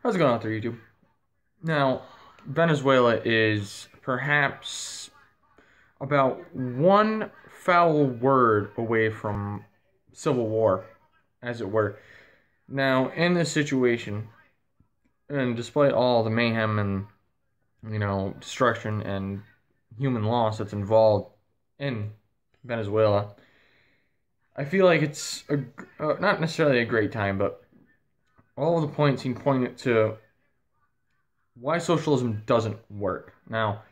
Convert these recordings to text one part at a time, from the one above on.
How's it going out there, YouTube? Now, Venezuela is perhaps about one foul word away from civil war, as it were. Now, in this situation, and despite all the mayhem and, destruction and human loss that's involved in Venezuela, I feel like it's not necessarily a great time, but all of the points seem pointed to why socialism doesn't work. Now,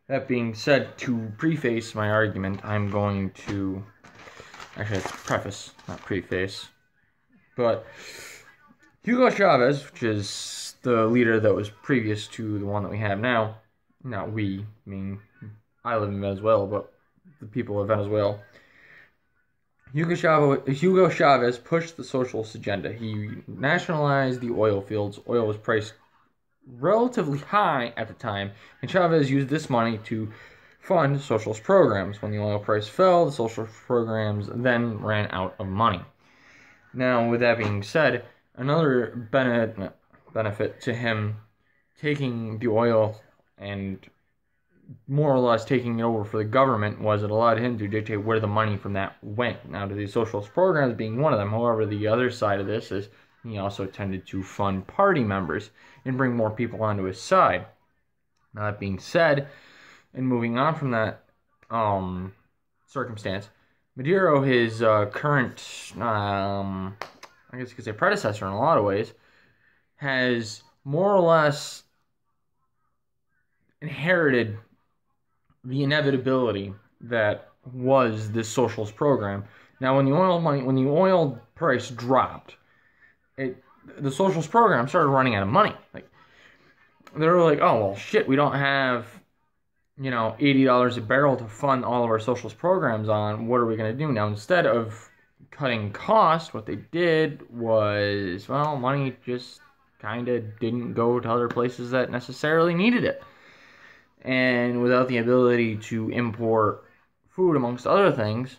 that being said, to preface my argument, I'm going to actually preface, not preface, but Hugo Chavez, which is the leader that was previous to the one that we have now, not we, I mean, I live in Venezuela, but the people of Venezuela. Hugo Chavez pushed the socialist agenda. He nationalized the oil fields. Oil was priced relatively high at the time, and Chavez used this money to fund socialist programs. When the oil price fell, the socialist programs then ran out of money. Now, with that being said, another benefit to him taking the oil and more or less taking it over for the government was it allowed him to dictate where the money from that went. Now, to these socialist programs being one of them. However, the other side of this is he also tended to fund party members and bring more people onto his side. Now, that being said, and moving on from that circumstance, Maduro, his current, I guess you could say predecessor in a lot of ways, has more or less inherited the inevitability that was this socialist program. Now, when the oil price dropped, the socialist program started running out of money. Like, they were like, oh, well, shit, we don't have, $80 a barrel to fund all of our socialist programs on. What are we going to do now? Instead of cutting costs, what they did was, well, money just kind of didn't go to other places that necessarily needed it. And without the ability to import food, amongst other things,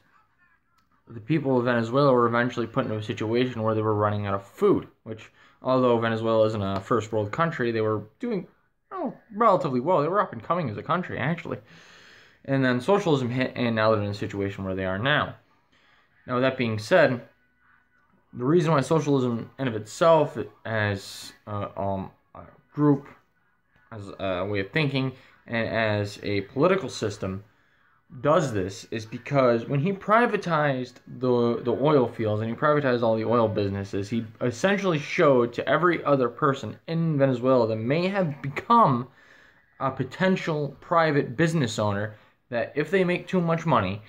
the people of Venezuela were eventually put into a situation where they were running out of food, which, although Venezuela isn't a first world country, they were doing relatively well. They were up and coming as a country, actually. And then socialism hit, and now they're in a situation where they are now. Now, with that being said, the reason why socialism in of itself, as a group, as a way of thinking, and as a political system does this is because when he privatized the oil fields and he privatized all the oil businesses, he essentially showed to every other person in Venezuela that may have become a potential private business owner that if they make too much money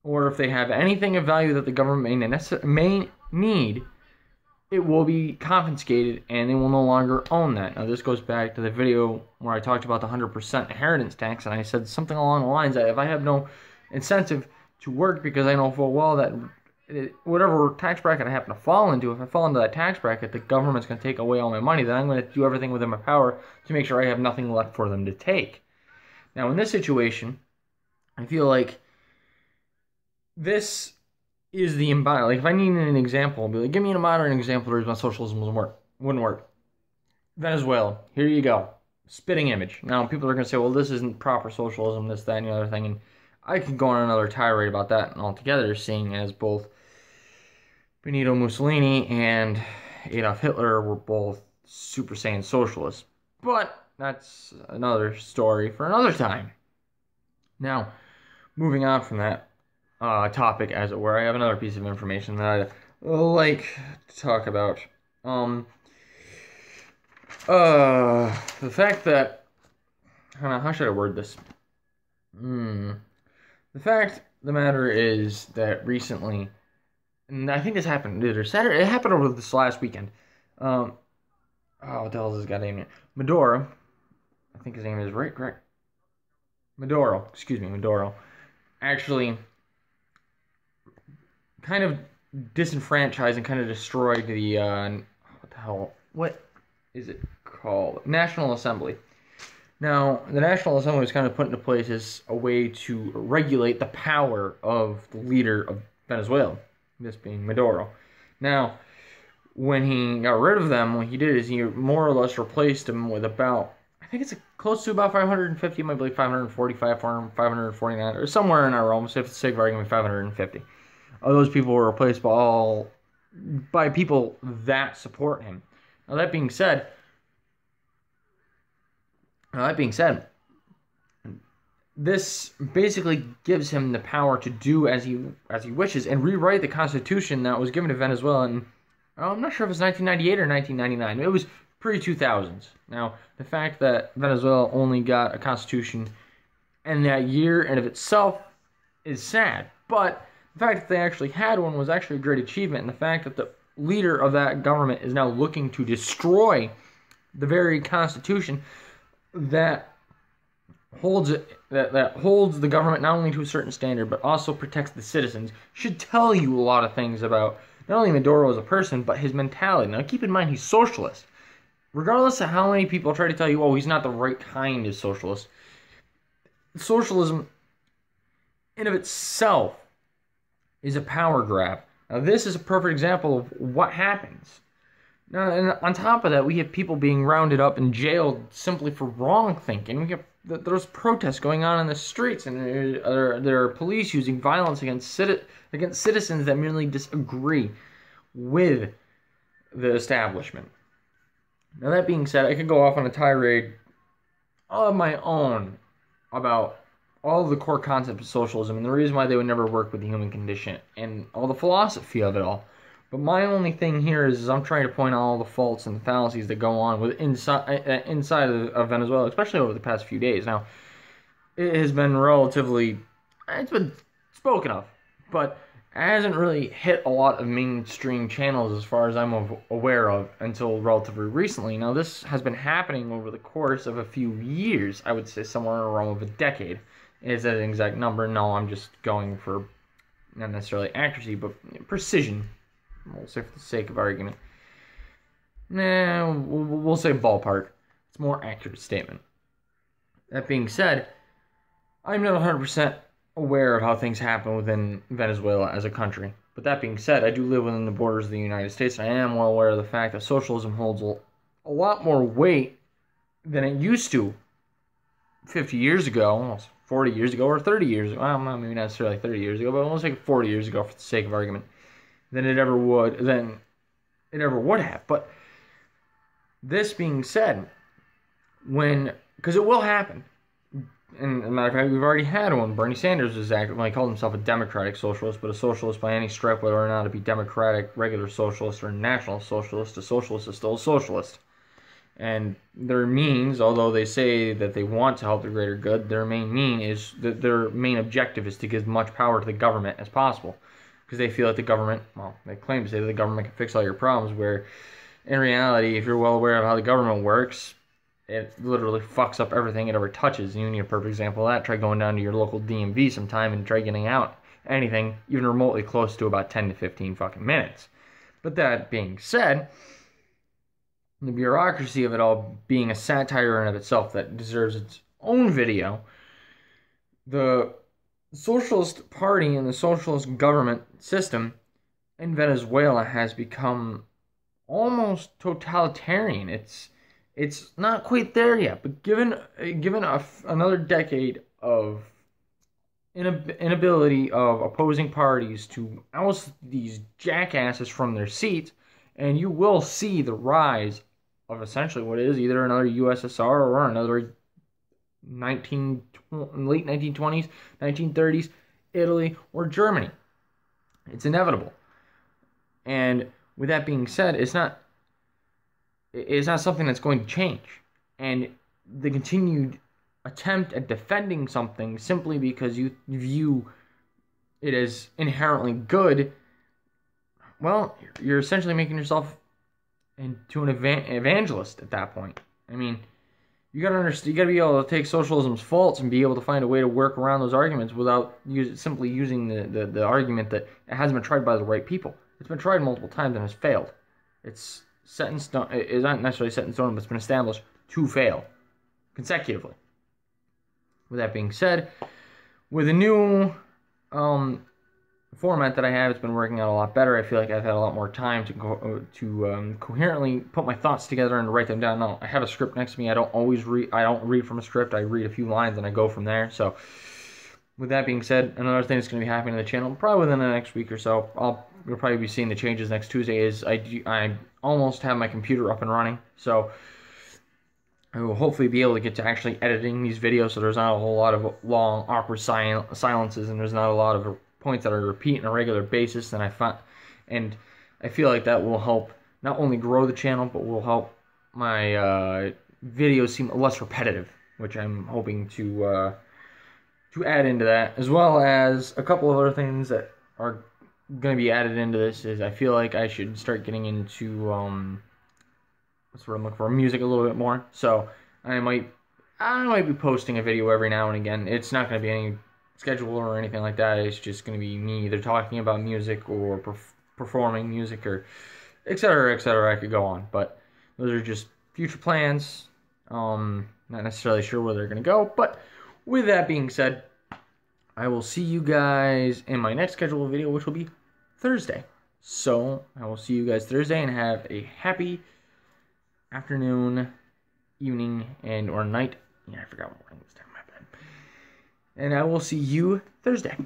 or if they have anything of value that the government may need, it will be confiscated and they will no longer own that. Now, this goes back to the video where I talked about the 100% inheritance tax, and I said something along the lines that if I have no incentive to work because I know full well that whatever tax bracket I happen to fall into, if I fall into that tax bracket, the government's going to take away all my money, then I'm going to do everything within my power to make sure I have nothing left for them to take. Now, in this situation, I feel like this is the embodiment. Like, if I need an example, I'll be like, give me a modern example of how socialism wouldn't work. Venezuela, here you go. Spitting image. Now, people are going to say, well, this isn't proper socialism, this, that, and the other thing. And I could go on another tirade about that altogether, seeing as both Benito Mussolini and Adolf Hitler were both Super Saiyan socialists. But that's another story for another time. Now, moving on from that topic, as it were, I have another piece of information that I'd like to talk about. The fact that, how should I word this? The fact of the matter is that recently, and I think this happened either Saturday, it happened over this last weekend. What the hell is this guy named? Maduro, I think his name is right, correct? Maduro, actually kind of disenfranchised and kind of destroyed the, what is it called? National Assembly. Now, the National Assembly was kind of put into place as a way to regulate the power of the leader of Venezuela, this being Maduro. Now, when he got rid of them, what he did is he more or less replaced them with about, I think it's close to about 550, might be like 545, 549, or somewhere in that realm, so for the sake of argument, 550. All those people were replaced by people that support him. Now that being said, this basically gives him the power to do as he wishes and rewrite the constitution that was given to Venezuela in, I'm not sure if it was 1998 or 1999. It was pre-2000s. Now, the fact that Venezuela only got a constitution in that year and of itself is sad, but the fact that they actually had one was actually a great achievement, and the fact that the leader of that government is now looking to destroy the very constitution that holds the government not only to a certain standard but also protects the citizens should tell you a lot of things about not only Maduro as a person but his mentality. Now keep in mind he's socialist. Regardless of how many people try to tell you, oh, he's not the right kind of socialist, socialism in of itself is a power grab. Now this is a perfect example of what happens. Now, and on top of that, we have people being rounded up and jailed simply for wrong thinking. We have there's protests going on in the streets, and there are police using violence against citizens that merely disagree with the establishment. Now, that being said, I could go off on a tirade of my own about all of the core concepts of socialism and the reason why they would never work with the human condition and all the philosophy of it all. But my only thing here is I'm trying to point out all the faults and the fallacies that go on with inside of Venezuela, especially over the past few days. Now, it has been it's been spoken of, but it hasn't really hit a lot of mainstream channels as far as I'm aware of until relatively recently. Now, this has been happening over the course of a few years, I would say somewhere around of a decade. Is that an exact number? No, I'm just going for not necessarily accuracy, but precision. We'll say for the sake of argument. We'll say ballpark. It's a more accurate statement. That being said, I'm not 100% aware of how things happen within Venezuela as a country. But that being said, I do live within the borders of the United States, and I am well aware of the fact that socialism holds a lot more weight than it used to 50 years ago, almost 40 years ago, or 30 years ago. Well, maybe not necessarily 30 years ago, but we'll say 40 years ago for the sake of argument. Than it ever would have. But this being said, because it will happen, and as a matter of fact, we've already had one. Bernie Sanders was active. Well, he called himself a democratic socialist, but a socialist by any stripe, whether or not it be democratic, regular socialist, or national socialist, a socialist is still a socialist. And their means, although they say that they want to help the greater good, their main objective is to give as much power to the government as possible. Because they feel that the government, they claim to say that the government can fix all your problems, where in reality, if you're well aware of how the government works, it literally fucks up everything it ever touches. And you need a perfect example of that. Try going down to your local DMV sometime and try getting out anything even remotely close to about 10 to 15 fucking minutes. But that being said, the bureaucracy of it all being a satire in of itself that deserves its own video, the Socialist Party and the socialist government system in Venezuela has become almost totalitarian. It's not quite there yet, but given another decade of inability of opposing parties to oust these jackasses from their seats, and you will see the rise of essentially what is either another USSR or another late 1920s, 1930s, Italy, or Germany. It's inevitable. And with that being said, it's not something that's going to change. And the continued attempt at defending something simply because you view it as inherently good, well, you're essentially making yourself into an evangelist at that point. I mean, you gotta understand. You gotta be able to take socialism's faults and be able to find a way to work around those arguments without simply using the argument that it hasn't been tried by the right people. It's been tried multiple times and has failed. It's set in stone. It's not necessarily set in stone, but it's been established to fail consecutively. With that being said, with a new format that I have, it's been working out a lot better. I feel like I've had a lot more time to coherently put my thoughts together and write them down. Now, I have a script next to me. I don't always read. I don't read from a script. I read a few lines and I go from there. So, with that being said, another thing that's going to be happening to the channel probably within the next week or so. You'll probably be seeing the changes next Tuesday. Is I almost have my computer up and running, so I will hopefully be able to get to actually editing these videos. So there's not a whole lot of long awkward silences, and there's not a lot of points that I repeat on a regular basis. And I feel like that will help not only grow the channel, but will help my videos seem less repetitive, which I'm hoping to add into that, as well as a couple of other things that are going to be added into this. Is I feel like I should start getting into what's what I'm looking for, music a little bit more. So I might be posting a video every now and again. It's not going to be any schedule or anything like that. It's just going to be me either talking about music or performing music or etc. etc. I could go on, but those are just future plans. Not necessarily sure where they're going to go, but with that being said, I will see you guys in my next scheduled video, which will be Thursday. So I will see you guys Thursday, and have a happy afternoon, evening, and or night. Yeah, I forgot what morning this time. My bad. And I will see you Thursday.